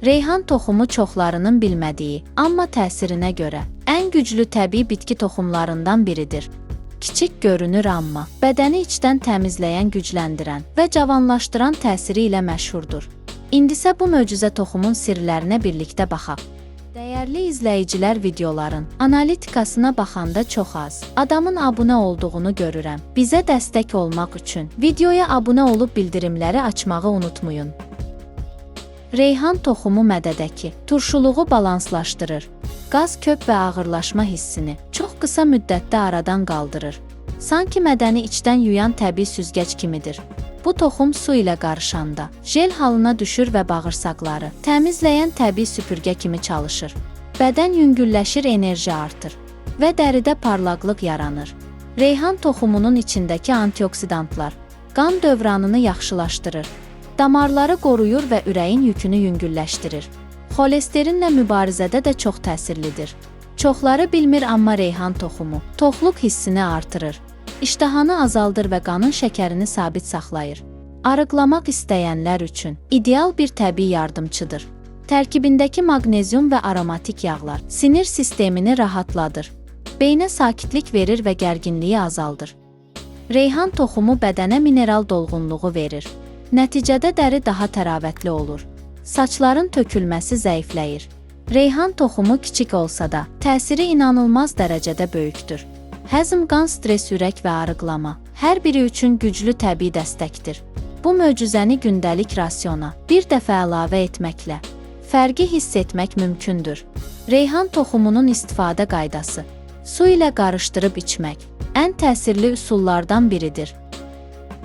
Reyhan toxumu çoxlarının bilmədiyi, amma təsirinə görə ən güclü təbii bitki toxumlarından biridir. Kiçik görünür amma bədəni içdən təmizləyən, gücləndirən və cavanlaşdıran təsiri ilə məşhurdur. İndi isə bu möcüzə toxumun sirlərinə birlikdə baxaq. Dəyərli izləyicilər, videoların analitikasına baxanda çox az adamın abunə olduğunu görürəm. Bizə dəstək olmaq üçün videoya abunə olub bildirimləri açmağı unutmayın. Reyhan toxumu mədədəki turşuluğu balanslaşdırır. Qaz, köp və ağırlaşma hissini çox qısa müddətdə aradan qaldırır. Sanki mədəni içdən yuyan təbii süzgəc kimidir. Bu toxum su ilə qarışanda jel halına düşür və bağırsaqları təmizləyən təbii süpürgə kimi çalışır. Bədən yüngülləşir, enerji artır və dəridə parlaqlıq yaranır. Reyhan toxumunun içindəki antioksidantlar qan dövranını yaxşılaşdırır, damarları qoruyur və ürəyin yükünü yüngülləşdirir. Xolesterinlə mübarizədə də çox təsirlidir. Çoxları bilmir, amma reyhan toxumu toxluq hissini artırır. İştahanı azaldır və qanın şəkərini sabit saxlayır. Arıqlamaq istəyənlər üçün ideal bir təbii yardımçıdır. Tərkibindəki maqnezium və aromatik yağlar sinir sistemini rahatladır. Beynə sakitlik verir və gərginliyi azaldır. Reyhan toxumu bədənə mineral dolğunluğu verir. Nəticədə dəri daha təravətli olur. Saçların tökülməsi zəifləyir. Reyhan toxumu kiçik olsa da təsiri inanılmaz dərəcədə böyükdür. Həzm, qan, stres, ürək və arıqlama hər biri üçün güclü təbii dəstəkdir. Bu möcüzəni gündəlik rasiona bir dəfə əlavə etməklə fərqi hiss etmək mümkündür. Reyhan toxumunun istifadə qaydası: su ilə qarışdırıb içmək ən təsirli üsullardan biridir.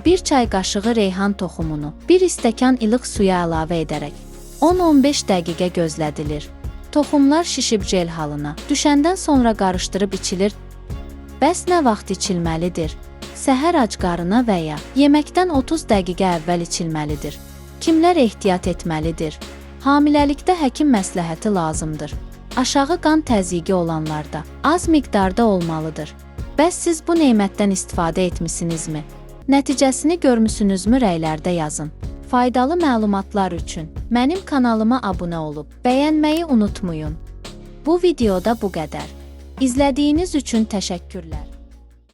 Bir çay qaşığı reyhan toxumunu bir stəkan ilıq suya əlavə edərək 10-15 dəqiqə gözlədilir. Toxumlar şişib jel halına düşəndən sonra qarışdırıb içilir. Bəs nə vaxt içilməlidir? Səhər ac qarına və ya yeməkdən 30 dəqiqə əvvəl içilməlidir. Kimlər ehtiyat etməlidir? Hamiləlikdə həkim məsləhəti lazımdır. Aşağı qan təzyiqi olanlarda az miqdarda olmalıdır. Bəs siz bu nemətdən istifadə etmisinizmi? Nəticəsini görmüsünüzmü? Rəylərdə yazın. Faydalı məlumatlar üçün mənim kanalıma abunə olub bəyənməyi unutmayın. Bu videoda bu qədər. İzlədiyiniz üçün təşəkkürlər.